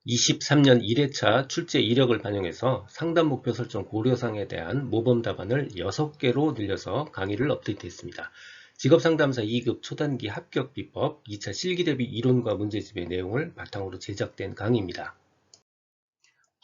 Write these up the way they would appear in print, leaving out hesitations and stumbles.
23년 1회차 출제 이력을 반영해서 상담 목표 설정 고려사항에 대한 모범 답안을 6개로 늘려서 강의를 업데이트했습니다. 직업상담사 2급 초단기 합격 비법 2차 실기 대비 이론과 문제집의 내용을 바탕으로 제작된 강의입니다.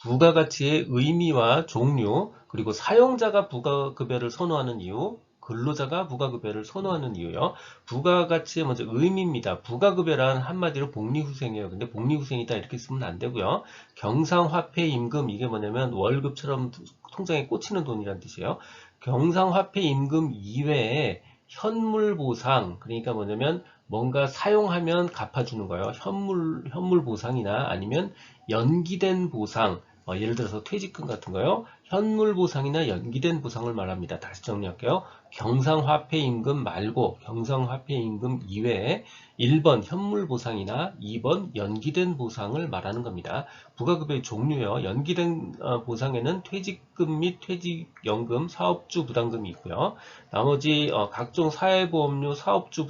부가가치의 의미와 종류, 그리고 사용자가 부가급여를 선호하는 이유, 근로자가 부가급여를 선호하는 이유요. 부가가치의 먼저 의미입니다. 부가급여란 한마디로 복리후생이에요. 근데 복리후생이다 이렇게 쓰면 안 되고요. 경상화폐임금, 이게 뭐냐면 월급처럼 통장에 꽂히는 돈이란 뜻이에요. 경상화폐임금 이외에 현물보상, 그러니까 뭐냐면 뭔가 사용하면 갚아주는 거예요. 현물 보상이나 아니면 연기된 보상, 예를 들어서 퇴직금 같은 거요. 현물 보상이나 연기된 보상을 말합니다. 다시 정리할게요. 경상화폐임금 말고 경상화폐임금 이외에 1번 현물 보상이나 2번 연기된 보상을 말하는 겁니다. 부가급여의 종류요. 연기된 보상에는 퇴직금 및 퇴직연금, 사업주 부담금이 있고요. 나머지 각종 사회보험료, 사업주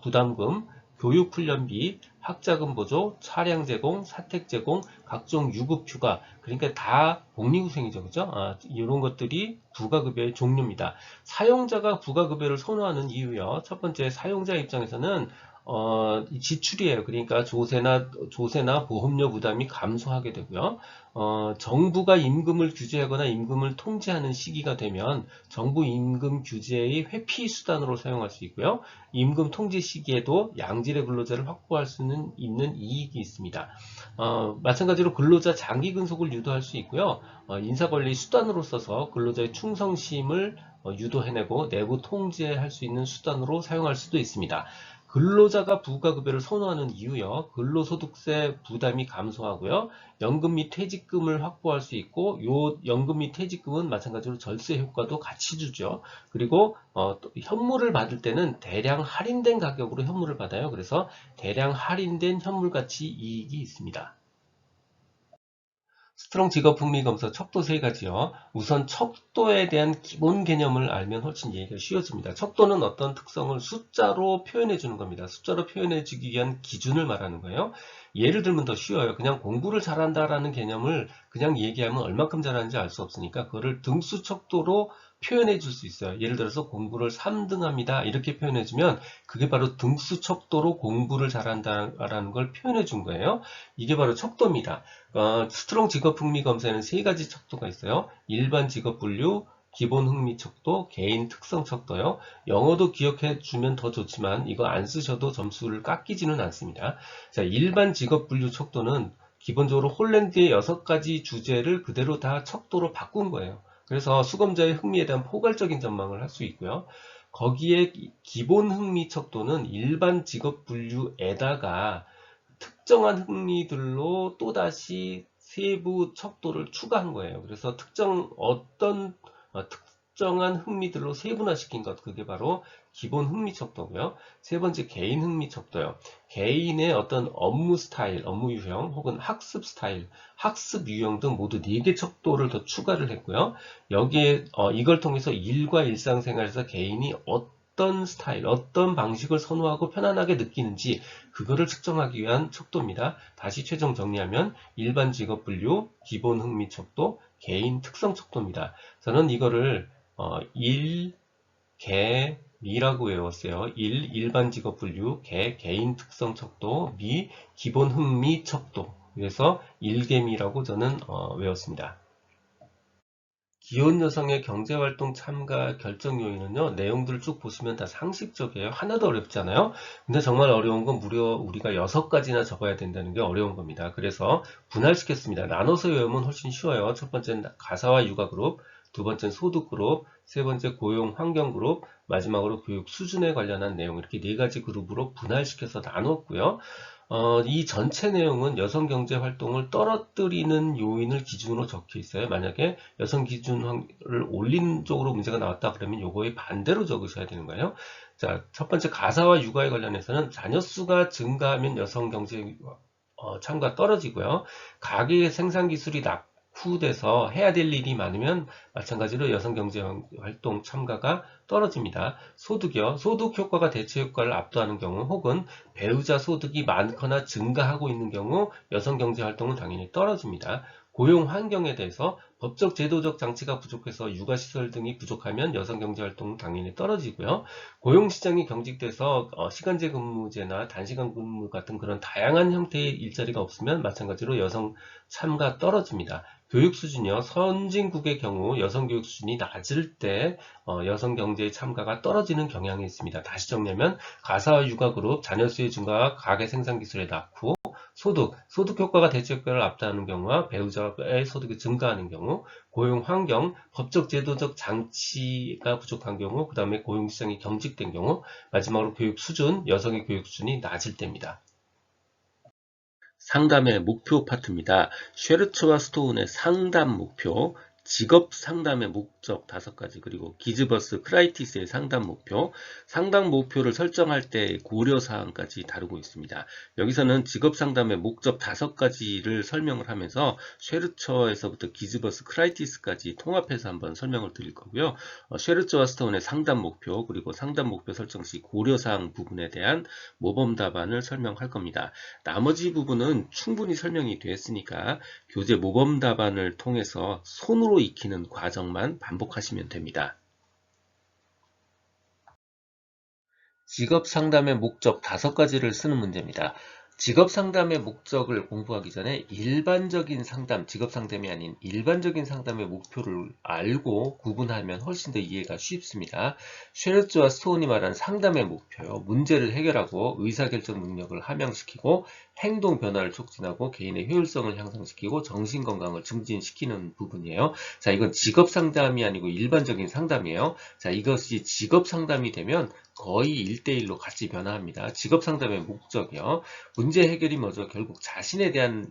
부담금, 교육훈련비, 학자금 보조, 차량 제공, 사택 제공, 각종 유급휴가, 그러니까 다 복리후생이죠. 그죠? 이런 것들이 부가급여의 종류입니다. 사용자가 부가급여를 선호하는 이유요. 첫 번째, 사용자 입장에서는 지출이에요. 그러니까 조세나 보험료 부담이 감소하게 되고요. 정부가 임금을 규제하거나 임금을 통제하는 시기가 되면 정부 임금 규제의 회피 수단으로 사용할 수 있고요. 임금 통제 시기에도 양질의 근로자를 확보할 수는 있는 이익이 있습니다. 마찬가지로 근로자 장기 근속을 유도할 수 있고요. 인사관리 수단으로 써서 근로자의 충성심을 유도해내고 내부 통제할 수 있는 수단으로 사용할 수도 있습니다. 근로자가 부가급여를 선호하는 이유요. 근로소득세 부담이 감소하고요. 연금 및 퇴직금을 확보할 수 있고, 요 연금 및 퇴직금은 마찬가지로 절세 효과도 같이 주죠. 그리고 또 현물을 받을 때는 대량 할인된 가격으로 현물을 받아요. 그래서 대량 할인된 현물가치 이익이 있습니다. 스트롱 직업 흥미 검사 척도 세 가지요. 우선 척도에 대한 기본 개념을 알면 훨씬 이해가 쉬워집니다. 척도는 어떤 특성을 숫자로 표현해 주는 겁니다. 숫자로 표현해 주기 위한 기준을 말하는 거예요. 예를 들면 더 쉬워요. 그냥 공부를 잘한다라는 개념을 그냥 얘기하면 얼마큼 잘하는지 알 수 없으니까 그거를 등수 척도로 표현해 줄 수 있어요. 예를 들어서 공부를 3등 합니다. 이렇게 표현해 주면 그게 바로 등수 척도로 공부를 잘한다라는 걸 표현해 준 거예요. 이게 바로 척도입니다. 스트롱 직업 흥미 검사에는 세 가지 척도가 있어요. 일반 직업 분류, 기본 흥미 척도, 개인 특성 척도요. 영어도 기억해 주면 더 좋지만 이거 안 쓰셔도 점수를 깎이지는 않습니다. 자, 일반 직업 분류 척도는 기본적으로 홀랜드의 6가지 주제를 그대로 다 척도로 바꾼 거예요. 그래서 수검자의 흥미에 대한 포괄적인 전망을 할 수 있고요. 거기에 기본 흥미 척도는 일반 직업 분류에다가 특정한 흥미들로 또다시 세부 척도를 추가한 거예요. 그래서 특정한 흥미들로 세분화시킨 것, 그게 바로 기본 흥미 척도고요. 세 번째, 개인 흥미 척도요. 개인의 어떤 업무 스타일, 업무 유형 혹은 학습 스타일, 학습 유형 등 모두 4개 척도를 더 추가를 했고요. 여기에 이걸 통해서 일과 일상생활에서 개인이 어떤 스타일, 어떤 방식을 선호하고 편안하게 느끼는지 그거를 측정하기 위한 척도입니다. 다시 최종 정리하면 일반 직업 분류, 기본 흥미 척도, 개인 특성 척도입니다. 저는 이거를 일, 개, 미라고 외웠어요. 일반 직업 분류, 개인 특성 척도, 기본 흥미 척도. 그래서 일개미라고 저는 외웠습니다. 기혼 여성의 경제활동 참가 결정 요인은요, 내용들을 쭉 보시면 다 상식적이에요. 하나도 어렵지 않아요. 근데 정말 어려운 건 무려 우리가 6가지나 적어야 된다는 게 어려운 겁니다. 그래서 분할시켰습니다. 나눠서 외우면 훨씬 쉬워요. 첫 번째는 가사와 육아 그룹, 두 번째는 소득 그룹, 세 번째 고용 환경 그룹, 마지막으로 교육 수준에 관련한 내용, 이렇게 4가지 그룹으로 분할시켜서 나눴고요. 이 전체 내용은 여성 경제 활동을 떨어뜨리는 요인을 기준으로 적혀 있어요. 만약에 여성 기준을 올린 쪽으로 문제가 나왔다 그러면 요거에 반대로 적으셔야 되는 거예요. 자, 첫 번째 가사와 육아에 관련해서는 자녀 수가 증가하면 여성 경제 참가 떨어지고요. 가계 생산 기술이 후돼서 해야 될 일이 많으면 마찬가지로 여성경제활동 참가가 떨어집니다. 소득이요. 소득 효과가 대체 효과를 압도하는 경우 혹은 배우자 소득이 많거나 증가하고 있는 경우 여성경제활동은 당연히 떨어집니다. 고용 환경에 대해서 법적 제도적 장치가 부족해서 육아시설 등이 부족하면 여성경제활동은 당연히 떨어지고요. 고용시장이 경직돼서 시간제 근무제나 단시간 근무 같은 그런 다양한 형태의 일자리가 없으면 마찬가지로 여성 참가 떨어집니다. 교육 수준이요. 선진국의 경우 여성 교육 수준이 낮을 때 여성 경제의 참가가 떨어지는 경향이 있습니다. 다시 정리하면 가사 육아 그룹, 자녀 수의 증가와 가계 생산 기술의 낙후, 소득 효과가 대체 효과를 앞다하는 경우와 배우자의 소득이 증가하는 경우, 고용 환경, 법적 제도적 장치가 부족한 경우, 그 다음에 고용시장이 경직된 경우, 마지막으로 교육 수준, 여성의 교육 수준이 낮을 때입니다. 상담의 목표 파트입니다. 쉐르츠와 스토운의 상담 목표, 직업 상담의 목적 5가지, 그리고 기즈버스 크라이티스의 상담 목표를 설정할 때 고려사항까지 다루고 있습니다. 여기서는 직업 상담의 목적 5가지를 설명을 하면서 쉐르처에서부터 기즈버스 크라이티스까지 통합해서 한번 설명을 드릴 거고요. 쉐르처와 스토운의 상담 목표, 그리고 상담 목표 설정 시 고려사항 부분에 대한 모범 답안을 설명할 겁니다. 나머지 부분은 충분히 설명이 됐으니까 교재 모범 답안을 통해서 손으로 익히는 과정만 반복하시면 됩니다. 직업 상담의 목적 5가지를 쓰는 문제입니다. 직업 상담의 목적을 공부하기 전에 일반적인 상담, 직업 상담이 아닌 일반적인 상담의 목표를 알고 구분하면 훨씬 더 이해가 쉽습니다. 쉐르츠와 스토운이 말한 상담의 목표요. 문제를 해결하고 의사결정 능력을 함양시키고 행동 변화를 촉진하고 개인의 효율성을 향상시키고 정신건강을 증진시키는 부분이에요. 자, 이건 직업 상담이 아니고 일반적인 상담이에요. 자, 이것이 직업 상담이 되면 거의 1대1로 같이 변화합니다. 직업 상담의 목적이요. 문제 해결이 먼저 결국 자신에 대한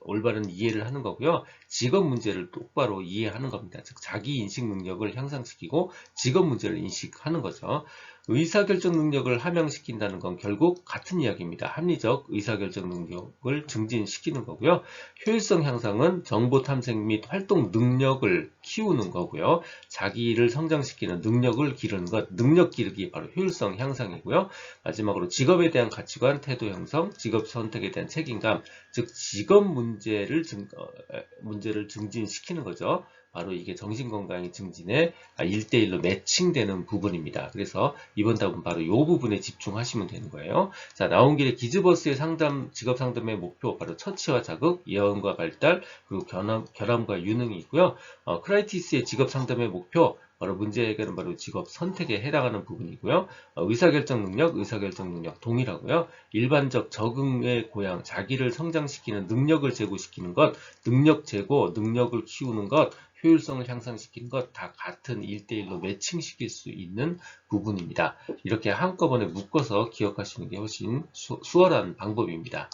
올바른 이해를 하는 거고요. 직업 문제를 똑바로 이해하는 겁니다. 즉 자기 인식 능력을 향상시키고 직업 문제를 인식하는 거죠. 의사결정 능력을 함양시킨다는 건 결국 같은 이야기입니다. 합리적 의사결정 능력을 증진시키는 거고요. 효율성 향상은 정보 탐색 및 활동 능력을 키우는 거고요. 자기를 성장시키는 능력을 기르는 것, 능력 기르기 바로 효율성 향상이고요. 마지막으로 직업에 대한 가치관, 태도 형성, 직업 선택에 대한 책임감, 즉 직업 문제를 증진시키는 거죠. 바로 이게 정신건강의 증진에 1대1로 매칭되는 부분입니다. 그래서 이번 답은 바로 이 부분에 집중하시면 되는 거예요. 자, 나온 길에 기즈버스의 직업 상담의 목표, 바로 처치와 자극, 예언과 발달, 그리고 결함과 유능이 있고요. 크라이티스의 직업 상담의 목표, 바로 문제 해결은 바로 직업 선택에 해당하는 부분이고요. 의사결정 능력 동일하고요. 일반적 적응의 고양, 자기를 성장시키는 능력을 제고시키는 것, 능력 제고, 능력을 키우는 것, 효율성을 향상시키는 것 다 같은 1대1로 매칭시킬 수 있는 부분입니다. 이렇게 한꺼번에 묶어서 기억하시는 게 훨씬 수월한 방법입니다.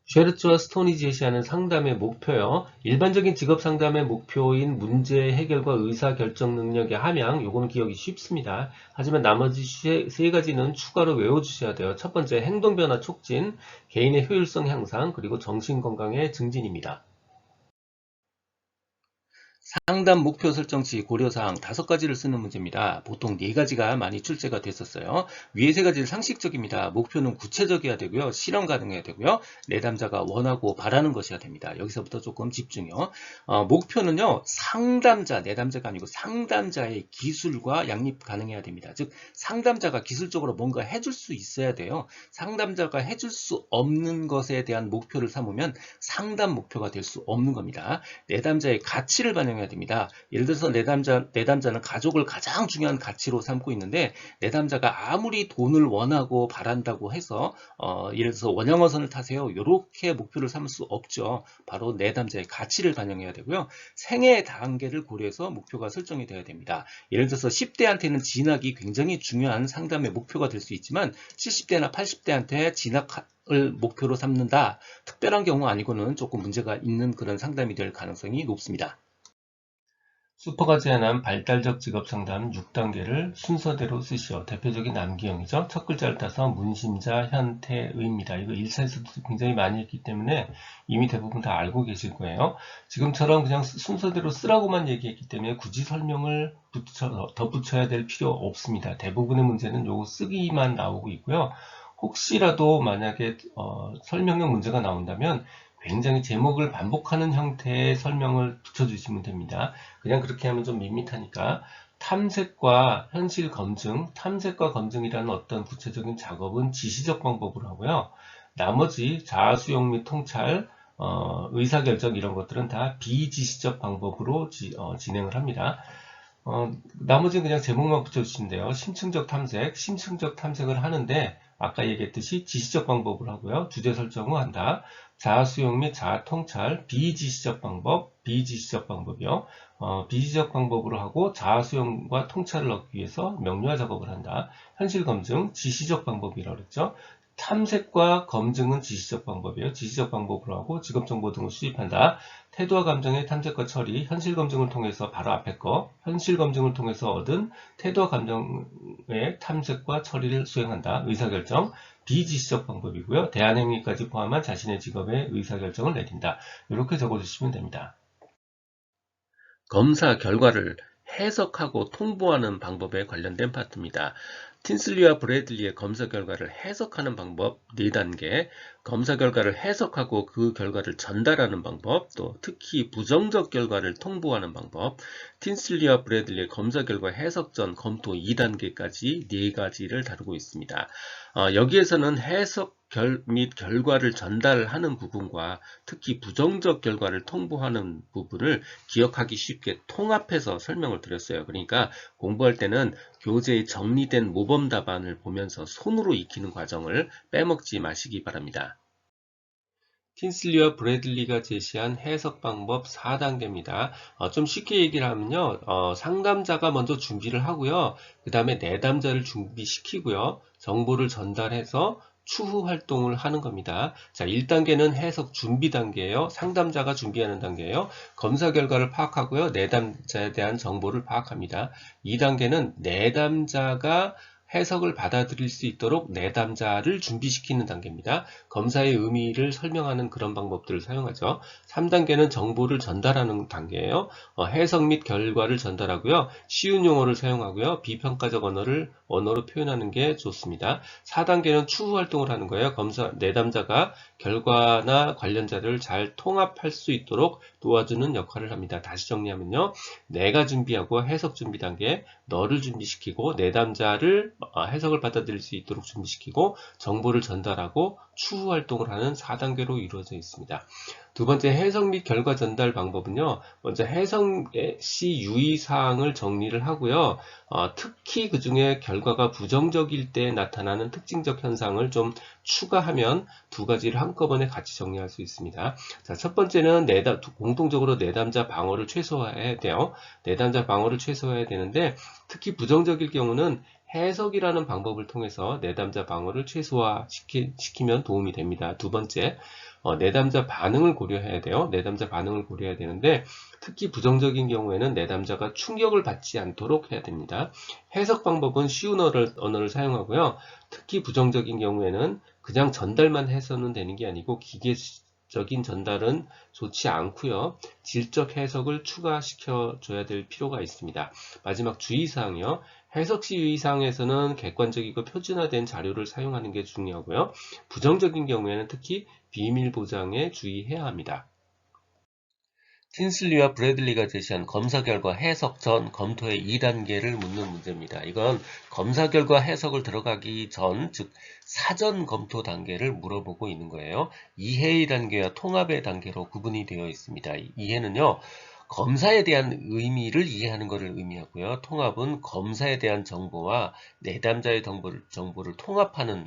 쉐르츠와 스톤이 제시하는 상담의 목표요. 일반적인 직업 상담의 목표인 문제 해결과 의사결정 능력의 함양, 요거는 기억이 쉽습니다. 하지만 나머지 세 가지는 추가로 외워주셔야 돼요. 첫 번째, 행동변화 촉진, 개인의 효율성 향상, 그리고 정신건강의 증진입니다. 상담 목표 설정 시 고려사항 5가지를 쓰는 문제입니다. 보통 4가지가 많이 출제가 됐었어요. 위에 3가지는 상식적입니다. 목표는 구체적이어야 되고요. 실현 가능해야 되고요. 내담자가 원하고 바라는 것이어야 됩니다. 여기서부터 조금 집중요. 목표는요. 상담자, 내담자가 아니고 상담자의 기술과 양립 가능해야 됩니다. 즉 상담자가 기술적으로 뭔가 해줄 수 있어야 돼요. 상담자가 해줄 수 없는 것에 대한 목표를 삼으면 상담 목표가 될 수 없는 겁니다. 내담자의 가치를 반영해야 됩니다. 예를 들어서 내담자는 가족을 가장 중요한 가치로 삼고 있는데 내담자가 아무리 돈을 원하고 바란다고 해서 예를 들어서 원양어선을 타세요. 이렇게 목표를 삼을 수 없죠. 바로 내담자의 가치를 반영해야 되고요. 생애 단계를 고려해서 목표가 설정이 되어야 됩니다. 예를 들어서 10대한테는 진학이 굉장히 중요한 상담의 목표가 될 수 있지만 70대나 80대한테 진학을 목표로 삼는다. 특별한 경우 아니고는 조금 문제가 있는 그런 상담이 될 가능성이 높습니다. 슈퍼가 제안한 발달적 직업상담 6단계를 순서대로 쓰시오. 대표적인 남기형이죠. 첫 글자를 따서 문심자, 현태, 의입니다. 이거 1차에서도 굉장히 많이 했기 때문에 이미 대부분 다 알고 계실 거예요. 지금처럼 그냥 순서대로 쓰라고만 얘기했기 때문에 굳이 설명을 덧붙여야 될 필요 없습니다. 대부분의 문제는 요거 쓰기만 나오고 있고요. 혹시라도 만약에 설명형 문제가 나온다면 굉장히 제목을 반복하는 형태의 설명을 붙여주시면 됩니다. 그냥 그렇게 하면 좀 밋밋하니까 탐색과 현실 검증, 탐색과 검증이라는 어떤 구체적인 작업은 지시적 방법으로 하고요. 나머지 자아 수용 및 통찰, 의사결정 이런 것들은 다 비지시적 방법으로 진행을 합니다. 나머지는 그냥 제목만 붙여주시면 돼요. 심층적 탐색, 심층적 탐색을 하는데 아까 얘기했듯이 지시적 방법을 하고요. 주제 설정을 한다. 자아 수용 및 자아 통찰, 비지시적 방법, 비지시적 방법이요. 비지적 방법으로 하고 자아 수용과 통찰을 얻기 위해서 명료화 작업을 한다. 현실 검증, 지시적 방법이라고 그랬죠. 탐색과 검증은 지시적 방법이에요. 지시적 방법으로 하고 직업정보 등을 수집한다. 태도와 감정의 탐색과 처리, 현실 검증을 통해서 바로 앞에 거, 현실 검증을 통해서 얻은 태도와 감정의 탐색과 처리를 수행한다. 의사결정, 비지시적 방법이고요. 대안행위까지 포함한 자신의 직업의 의사결정을 내린다. 이렇게 적어주시면 됩니다. 검사 결과를 해석하고 통보하는 방법에 관련된 파트입니다. 틴슬리와 브래들리의 검사 결과를 해석하는 방법 4단계, 검사 결과를 해석하고 그 결과를 전달하는 방법, 또 특히 부정적 결과를 통보하는 방법, 틴슬리와 브래들리의 검사 결과 해석 전 검토 2단계까지 4가지를 다루고 있습니다. 여기에서는 해석 및 결과를 전달하는 부분과 특히 부정적 결과를 통보하는 부분을 기억하기 쉽게 통합해서 설명을 드렸어요. 그러니까 공부할 때는 교재의 정리된 모범 답안을 보면서 손으로 익히는 과정을 빼먹지 마시기 바랍니다. 틴슬리와 브래들리가 제시한 해석 방법 4단계입니다. 좀 쉽게 얘기를 하면요. 상담자가 먼저 준비를 하고요. 그 다음에 내담자를 준비시키고요. 정보를 전달해서 추후 활동을 하는 겁니다. 자, 1단계는 해석 준비 단계예요. 상담자가 준비하는 단계예요. 검사 결과를 파악하고요. 내담자에 대한 정보를 파악합니다. 2단계는 내담자가 해석을 받아들일 수 있도록 내담자를 준비시키는 단계입니다. 검사의 의미를 설명하는 그런 방법들을 사용하죠. 3단계는 정보를 전달하는 단계예요. 해석 및 결과를 전달하고요. 쉬운 용어를 사용하고요. 비평가적 언어로 표현하는 게 좋습니다. 4단계는 추후 활동을 하는 거예요. 내담자가 결과나 관련 자료를 잘 통합할 수 있도록 도와주는 역할을 합니다. 다시 정리하면요. 내가 준비하고 해석 준비 단계, 너를 준비시키고 내담자를 해석을 받아들일 수 있도록 준비시키고 정보를 전달하고 추후 활동을 하는 4단계로 이루어져 있습니다. 두 번째 해석 및 결과 전달 방법은요. 먼저 해석 시 유의사항을 정리를 하고요. 특히 그 중에 결과가 부정적일 때 나타나는 특징적 현상을 좀 추가하면 2가지를 한꺼번에 같이 정리할 수 있습니다. 자, 첫 번째는 공통적으로 내담자 방어를 최소화해야 돼요. 내담자 방어를 최소화해야 되는데 특히 부정적일 경우는 해석이라는 방법을 통해서 내담자 방어를 최소화시키면 도움이 됩니다. 두 번째, 내담자 반응을 고려해야 돼요. 내담자 반응을 고려해야 되는데 특히 부정적인 경우에는 내담자가 충격을 받지 않도록 해야 됩니다. 해석 방법은 쉬운 언어를 사용하고요. 특히 부정적인 경우에는 그냥 전달만 해서는 되는 게 아니고 기계적인 전달은 좋지 않고요. 질적 해석을 추가시켜 줘야 될 필요가 있습니다. 마지막 주의사항이요. 해석 시 유의사항에서는 객관적이고 표준화된 자료를 사용하는 게 중요하고요. 부정적인 경우에는 특히 비밀 보장에 주의해야 합니다. 틴슬리와 브래들리가 제시한 검사 결과 해석 전 검토의 2단계를 묻는 문제입니다. 이건 검사 결과 해석을 들어가기 전, 즉 사전 검토 단계를 물어보고 있는 거예요. 이해의 단계와 통합의 단계로 구분이 되어 있습니다. 이해는요. 검사에 대한 의미를 이해하는 것을 의미하고요. 통합은 검사에 대한 정보와 내담자의 정보를 통합하는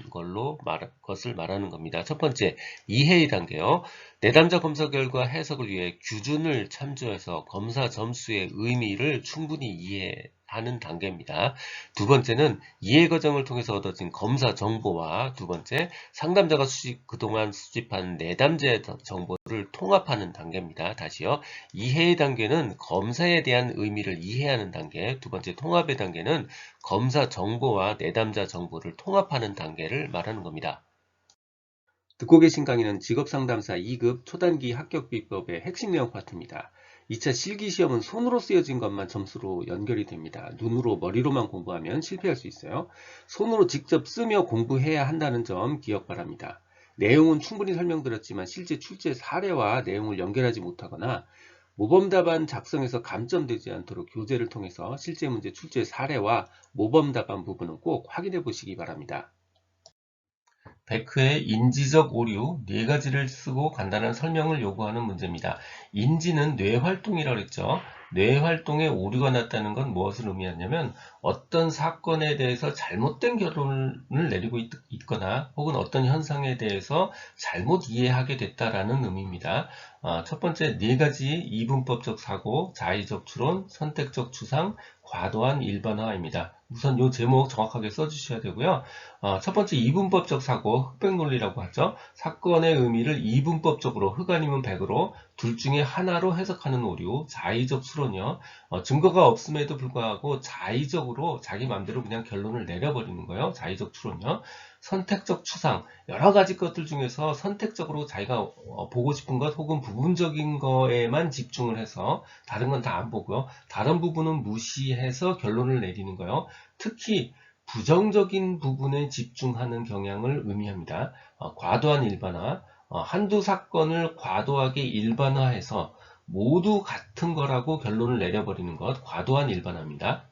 것을 말하는 겁니다. 첫 번째, 이해의 단계요. 내담자 검사 결과 해석을 위해 규준을 참조해서 검사 점수의 의미를 충분히 이해해야 하는 단계입니다. 두 번째는 이해 과정을 통해서 얻어진 검사 정보와 두 번째 상담자가 그동안 수집한 내담제 정보를 통합하는 단계입니다. 다시요. 이해의 단계는 검사에 대한 의미를 이해하는 단계, 두 번째 통합의 단계는 검사 정보와 내담자 정보를 통합하는 단계를 말하는 겁니다. 듣고 계신 강의는 직업상담사 2급 초단기 합격 비법의 핵심 내용 파트입니다. 2차 실기시험은 손으로 쓰여진 것만 점수로 연결이 됩니다. 눈으로 머리로만 공부하면 실패할 수 있어요. 손으로 직접 쓰며 공부해야 한다는 점 기억 바랍니다. 내용은 충분히 설명드렸지만 실제 출제 사례와 내용을 연결하지 못하거나 모범답안 작성에서 감점되지 않도록 교재를 통해서 실제 문제 출제 사례와 모범답안 부분은 꼭 확인해 보시기 바랍니다. 베크의 인지적 오류 4가지를 쓰고 간단한 설명을 요구하는 문제입니다. 인지는 뇌활동이라고 했죠. 뇌활동에 오류가 났다는 건 무엇을 의미하냐면 어떤 사건에 대해서 잘못된 결론을 내리고 있거나 혹은 어떤 현상에 대해서 잘못 이해하게 됐다라는 의미입니다. 첫 번째 4가지 이분법적 사고, 자의적 추론, 선택적 추상, 과도한 일반화입니다. 우선 이 제목 정확하게 써주셔야 되고요. 첫 번째 이분법적 사고, 흑백논리라고 하죠. 사건의 의미를 이분법적으로 흑 아니면 백으로 둘 중에 하나로 해석하는 오류, 자의적 추론이요. 증거가 없음에도 불구하고 자의적으로 자기 마음대로 그냥 결론을 내려버리는 거예요. 자의적 추론이요. 선택적 추상, 여러 가지 것들 중에서 선택적으로 자기가 보고 싶은 것 혹은 부분적인 거에만 집중을 해서 다른 건 다 안 보고요. 다른 부분은 무시해서 결론을 내리는 거예요. 특히 부정적인 부분에 집중하는 경향을 의미합니다. 과도한 일반화, 한두 사건을 과도하게 일반화해서 모두 같은 거라고 결론을 내려버리는 것, 과도한 일반화입니다.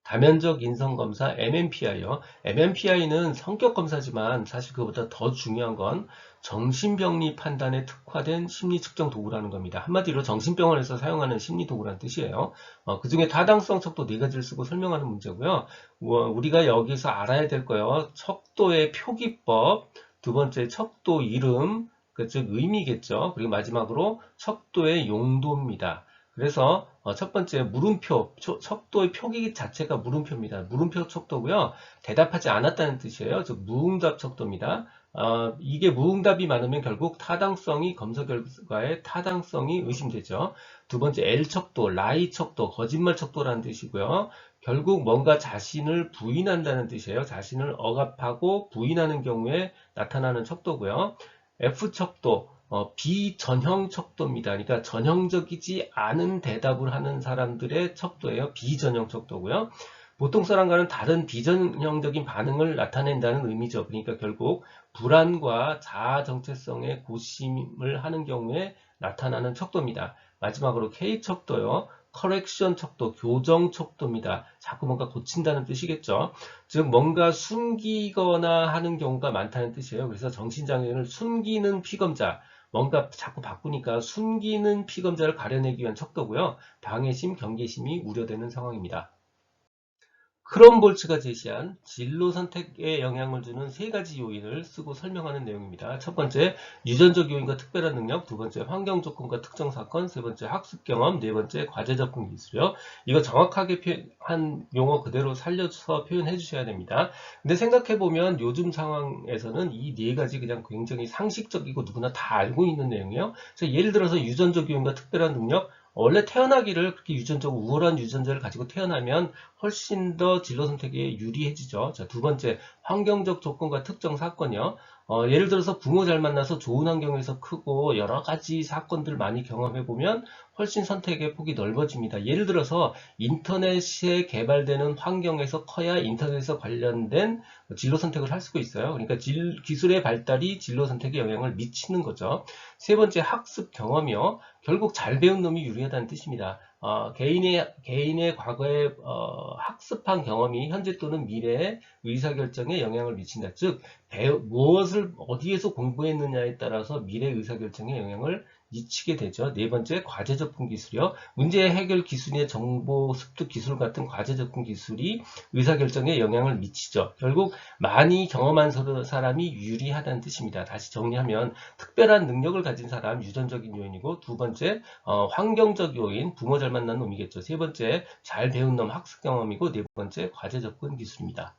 다면적 인성검사 MMPI요. MMPI는 성격검사지만 사실 그보다 더 중요한 건 정신병리 판단에 특화된 심리 측정 도구라는 겁니다. 한마디로 정신병원에서 사용하는 심리 도구라는 뜻이에요. 그 중에 타당성 척도 4가지를 쓰고 설명하는 문제고요. 우리가 여기서 알아야 될 거요. 척도의 표기법, 두 번째 척도 이름, 즉 의미겠죠. 그리고 마지막으로 척도의 용도입니다. 그래서 첫 번째 물음표, 척도의 표기 자체가 물음표입니다. 물음표 척도고요. 대답하지 않았다는 뜻이에요. 즉 무응답 척도입니다. 이게 무응답이 많으면 결국 타당성이 검사 결과의 타당성이 의심되죠. 두 번째 L 척도, 라이 척도, 거짓말 척도라는 뜻이고요. 결국 뭔가 자신을 부인한다는 뜻이에요. 자신을 억압하고 부인하는 경우에 나타나는 척도고요. F 척도, 비전형 척도입니다. 그러니까 전형적이지 않은 대답을 하는 사람들의 척도예요. 비전형 척도고요. 보통 사람과는 다른 비전형적인 반응을 나타낸다는 의미죠. 그러니까 결국 불안과 자아 정체성의 고심을 하는 경우에 나타나는 척도입니다. 마지막으로 K 척도요. 커렉션 척도, 교정 척도입니다. 자꾸 뭔가 고친다는 뜻이겠죠. 즉 뭔가 숨기거나 하는 경우가 많다는 뜻이에요. 그래서 정신장애인을 숨기는 피검자, 뭔가 자꾸 바꾸니까 숨기는 피검자를 가려내기 위한 척도고요. 방해심, 경계심이 우려되는 상황입니다. 크롬볼츠가 제시한 진로 선택에 영향을 주는 3가지 요인을 쓰고 설명하는 내용입니다. 첫 번째, 유전적 요인과 특별한 능력, 두 번째, 환경 조건과 특정 사건, 세 번째, 학습 경험, 네 번째, 과제 접근 기술이요. 이거 정확하게 한 용어 그대로 살려서 표현해 주셔야 됩니다. 근데 생각해보면 요즘 상황에서는 이 4가지 그냥 굉장히 상식적이고 누구나 다 알고 있는 내용이에요. 그래서 예를 들어서 유전적 요인과 특별한 능력, 원래 태어나기를 그렇게 유전적으로 우월한 유전자를 가지고 태어나면 훨씬 더 진로 선택에 유리해지죠. 자, 두 번째, 환경적 조건과 특정 사건이요. 예를 들어서 부모 잘 만나서 좋은 환경에서 크고 여러 가지 사건들 많이 경험해 보면 훨씬 선택의 폭이 넓어집니다. 예를 들어서 인터넷에 개발되는 환경에서 커야 인터넷에 관련된 진로 선택을 할 수가 있어요. 그러니까 기술의 발달이 진로 선택에 영향을 미치는 거죠. 세 번째, 학습 경험이요. 결국 잘 배운 놈이 유리하다는 뜻입니다. 개인의 과거에 학습한 경험이 현재 또는 미래의 의사결정에 영향을 미친다. 즉, 무엇을 어디에서 공부했느냐에 따라서 미래 의사결정에 영향을 미치게 되죠. 네 번째, 과제 접근 기술이요. 문제 해결 기술이나 정보 습득 기술 같은 과제 접근 기술이 의사결정에 영향을 미치죠. 결국 많이 경험한 사람이 유리하다는 뜻입니다. 다시 정리하면 특별한 능력을 가진 사람, 유전적인 요인이고, 두 번째, 환경적 요인, 부모 잘 만난 놈이겠죠. 세 번째, 잘 배운 놈, 학습 경험이고, 네 번째, 과제 접근 기술입니다.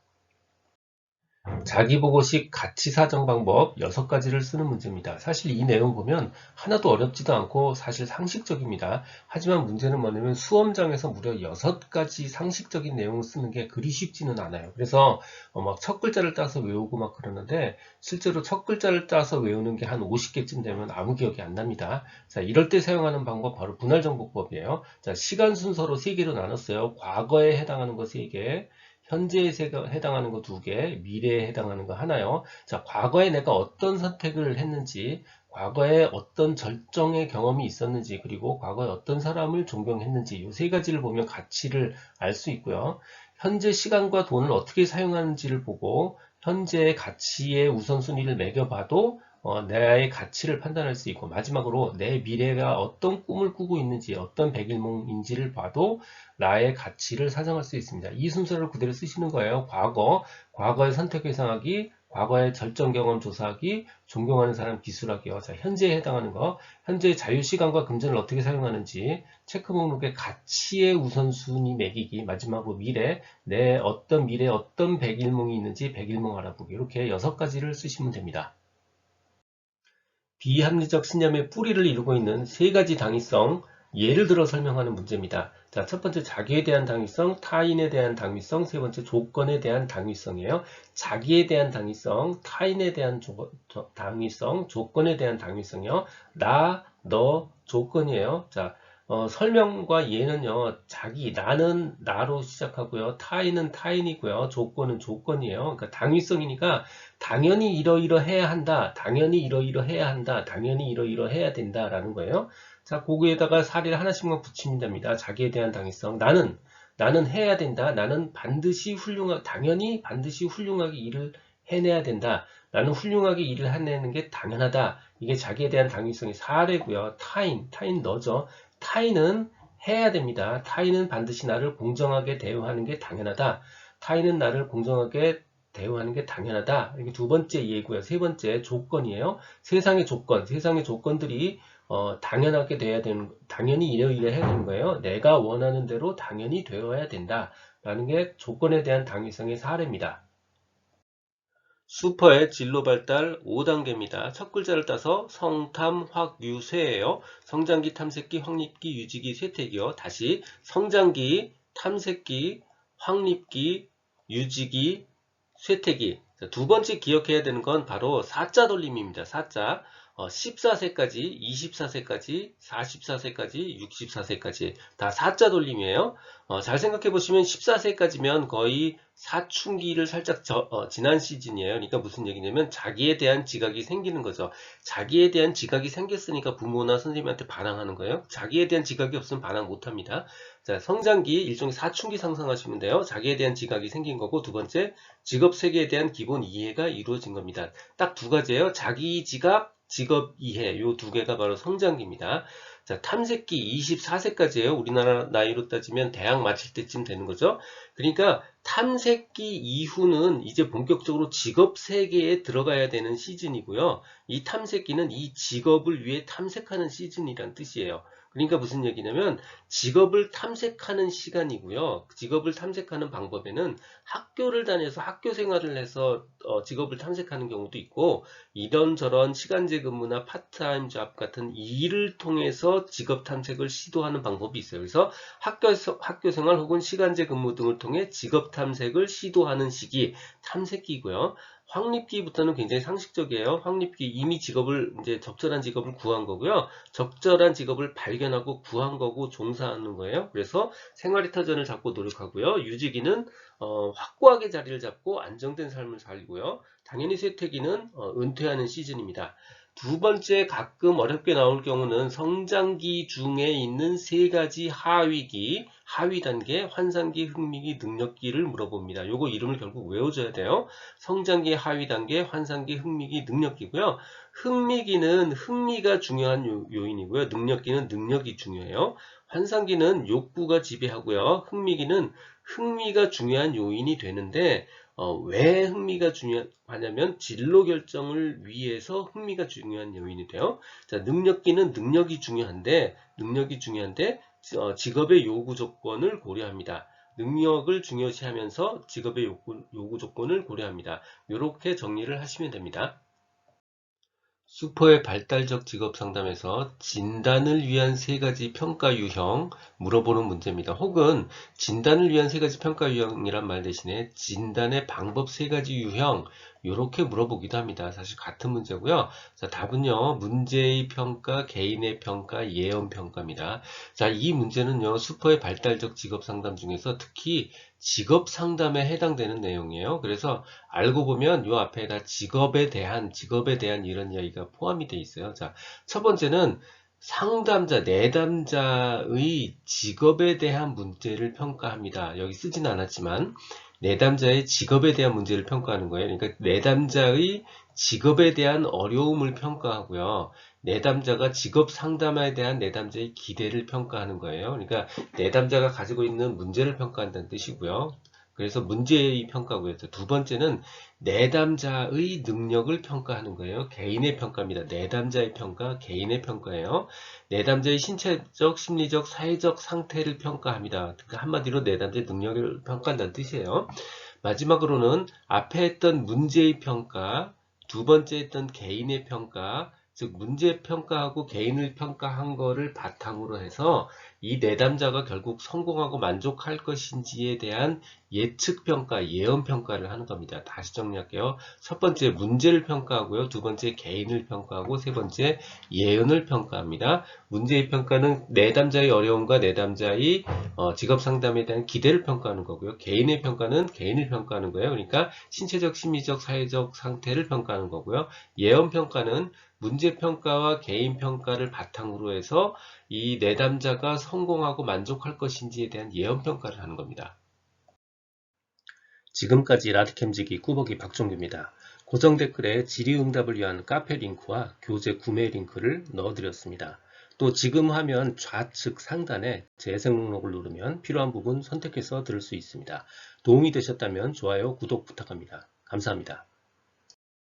자기보고식 가치사정 방법 6가지를 쓰는 문제입니다. 사실 이 내용 보면 하나도 어렵지도 않고 사실 상식적입니다. 하지만 문제는 뭐냐면 수험장에서 무려 6가지 상식적인 내용을 쓰는 게 그리 쉽지는 않아요. 그래서 막 첫 글자를 따서 외우고 막 그러는데 실제로 첫 글자를 따서 외우는 게 한 50개쯤 되면 아무 기억이 안 납니다. 자, 이럴 때 사용하는 방법 바로 분할정보법이에요. 자, 시간 순서로 3개로 나눴어요. 과거에 해당하는 거 3개, 현재에 해당하는 거 2개, 미래에 해당하는 거 하나요. 자, 과거에 내가 어떤 선택을 했는지, 과거에 어떤 절정의 경험이 있었는지, 그리고 과거에 어떤 사람을 존경했는지, 이 3가지를 보면 가치를 알 수 있고요. 현재 시간과 돈을 어떻게 사용하는지를 보고, 현재의 가치의 우선순위를 매겨봐도 나의 가치를 판단할 수 있고, 마지막으로 내 미래가 어떤 꿈을 꾸고 있는지, 어떤 백일몽인지를 봐도 나의 가치를 사정할 수 있습니다. 이 순서를 그대로 쓰시는 거예요. 과거의 선택 회상하기, 과거의 절정 경험 조사하기, 존경하는 사람 기술하기요. 자, 현재에 해당하는 거, 현재의 자유시간과 금전을 어떻게 사용하는지, 체크 목록의 가치의 우선순위 매기기, 마지막으로 내 어떤 미래에 어떤 백일몽이 있는지 백일몽 알아보기, 이렇게 6가지를 쓰시면 됩니다. 비합리적 신념의 뿌리를 이루고 있는 3가지 당위성, 예를 들어 설명하는 문제입니다. 자, 첫 번째 자기에 대한 당위성, 타인에 대한 당위성, 세 번째 조건에 대한 당위성이에요. 자기에 대한 당위성, 타인에 대한 당위성, 조건에 대한 당위성이요. 나, 너, 조건이에요. 자, 설명과 예는요, 나는 나로 시작하고요, 타인은 타인이고요, 조건은 조건이에요. 그러니까 당위성이니까 당연히 이러이러해야 한다, 당연히 이러이러해야 한다, 당연히 이러이러해야 된다라는 거예요. 자, 거기에다가 사례를 하나씩만 붙이면 됩니다. 자기에 대한 당위성. 나는 해야 된다. 나는 당연히 반드시 훌륭하게 일을 해내야 된다. 나는 훌륭하게 일을 해내는 게 당연하다. 이게 자기에 대한 당위성의 사례고요. 타인 너죠. 타인은 해야 됩니다. 타인은 반드시 나를 공정하게 대우하는 게 당연하다. 타인은 나를 공정하게 대우하는 게 당연하다. 이게 두 번째 예고요. 세 번째 조건이에요. 세상의 조건들이 당연히 이러이러해야 되는 거예요. 내가 원하는 대로 당연히 되어야 된다라는 게 조건에 대한 당위성의 사례입니다. 슈퍼의 진로 발달 5단계입니다. 첫 글자를 따서 성탐, 확, 유, 쇠예요. 성장기, 탐색기, 확립기, 유지기, 쇠퇴기요. 다시 성장기, 탐색기, 확립기, 유지기, 쇠퇴기. 두 번째 기억해야 되는 건 바로 사자 돌림입니다. 사자. 14세까지, 24세까지, 44세까지, 64세까지 다 사자 돌림이에요. 잘 생각해 보시면 14세까지면 거의 사춘기를 살짝 지난 시즌이에요. 그러니까 무슨 얘기냐면 자기에 대한 지각이 생기는 거죠. 자기에 대한 지각이 생겼으니까 부모나 선생님한테 반항하는 거예요. 자기에 대한 지각이 없으면 반항 못합니다. 자, 성장기 일종의 사춘기 상상하시면 돼요. 자기에 대한 지각이 생긴 거고, 두 번째 직업 세계에 대한 기본 이해가 이루어진 겁니다. 딱 2가지예요. 자기 지각, 직업 이해, 요 2개가 바로 성장기입니다. 자, 탐색기 24세까지예요. 우리나라 나이로 따지면 대학 마칠 때쯤 되는 거죠. 그러니까 탐색기 이후는 이제 본격적으로 직업 세계에 들어가야 되는 시즌이고요. 이 탐색기는 이 직업을 위해 탐색하는 시즌이란 뜻이에요. 그러니까 무슨 얘기냐면 직업을 탐색하는 시간이고요. 직업을 탐색하는 방법에는 학교를 다녀서 학교 생활을 해서 직업을 탐색하는 경우도 있고, 이런저런 시간제 근무나 파트타임 잡 같은 일을 통해서 직업 탐색을 시도하는 방법이 있어요. 그래서 학교 생활 혹은 시간제 근무 등을 통해 직업 탐색을 시도하는 시기 탐색기고요. 확립기부터는 굉장히 상식적이에요. 확립기 이미 이제 적절한 직업을 구한 거고요. 적절한 직업을 발견하고 구한 거고 종사하는 거예요. 그래서 생활의 터전을 잡고 노력하고요. 유지기는 확고하게 자리를 잡고 안정된 삶을 살고요. 당연히 쇠퇴기는 은퇴하는 시즌입니다. 두 번째 가끔 어렵게 나올 경우는 성장기 중에 있는 세 가지 하위기, 하위 단계, 환상기, 흥미기, 능력기를 물어봅니다. 요거 이름을 결국 외워줘야 돼요. 성장기, 하위 단계, 환상기, 흥미기, 능력기고요. 흥미기는 흥미가 중요한 요인이고요. 능력기는 능력이 중요해요. 환상기는 욕구가 지배하고요. 흥미기는 흥미가 중요한 요인이 되는데 왜 흥미가 중요하냐면 진로 결정을 위해서 흥미가 중요한 요인이 돼요. 자, 능력기는 능력이 중요한데 직업의 요구 조건을 고려합니다. 능력을 중요시하면서 직업의 요구 조건을 고려합니다. 이렇게 정리를 하시면 됩니다. 슈퍼의 발달적 직업 상담에서 진단을 위한 세 가지 평가 유형 물어보는 문제입니다. 혹은 진단을 위한 세 가지 평가 유형이란 말 대신에 진단의 방법 세 가지 유형 이렇게 물어보기도 합니다. 사실 같은 문제고요. 자, 답은요. 문제의 평가, 개인의 평가, 예언 평가입니다. 자, 이 문제는요. 슈퍼의 발달적 직업 상담 중에서 특히 직업 상담에 해당되는 내용이에요. 그래서 알고 보면 요 앞에다 직업에 대한 이런 이야기가 포함이 되어 있어요. 자, 첫 번째는 상담자, 내담자의 직업에 대한 문제를 평가합니다. 여기 쓰진 않았지만 내담자의 직업에 대한 문제를 평가하는 거예요. 그러니까 내담자의 직업에 대한 어려움을 평가하고요. 내담자가 직업 상담에 대한 내담자의 기대를 평가하는 거예요. 그러니까 내담자가 가지고 있는 문제를 평가한다는 뜻이고요. 그래서 문제의 평가고요. 두 번째는 내담자의 능력을 평가하는 거예요. 개인의 평가입니다. 내담자의 평가, 개인의 평가예요. 내담자의 신체적, 심리적, 사회적 상태를 평가합니다. 그러니까 한마디로 내담자의 능력을 평가한다는 뜻이에요. 마지막으로는 앞에 했던 문제의 평가, 두 번째 했던 개인의 평가, 즉 문제 평가하고 개인을 평가한 거를 바탕으로 해서 이 내담자가 결국 성공하고 만족할 것인지에 대한 예측 평가, 예언 평가를 하는 겁니다. 다시 정리할게요. 첫 번째 문제를 평가하고요. 두 번째 개인을 평가하고 세 번째 예언을 평가합니다. 문제의 평가는 내담자의 어려움과 내담자의 직업 상담에 대한 기대를 평가하는 거고요. 개인의 평가는 개인을 평가하는 거예요. 그러니까 신체적, 심리적, 사회적 상태를 평가하는 거고요. 예언 평가는 문제 평가와 개인 평가를 바탕으로 해서 이 내담자가 성공하고 만족할 것인지에 대한 예언 평가를 하는 겁니다. 지금까지 라디캠지기 꾸벅이 박종규입니다. 고정 댓글에 질의응답을 위한 카페 링크와 교재 구매 링크를 넣어드렸습니다. 또 지금 화면 좌측 상단에 재생 목록을 누르면 필요한 부분 선택해서 들을 수 있습니다. 도움이 되셨다면 좋아요, 구독 부탁합니다. 감사합니다.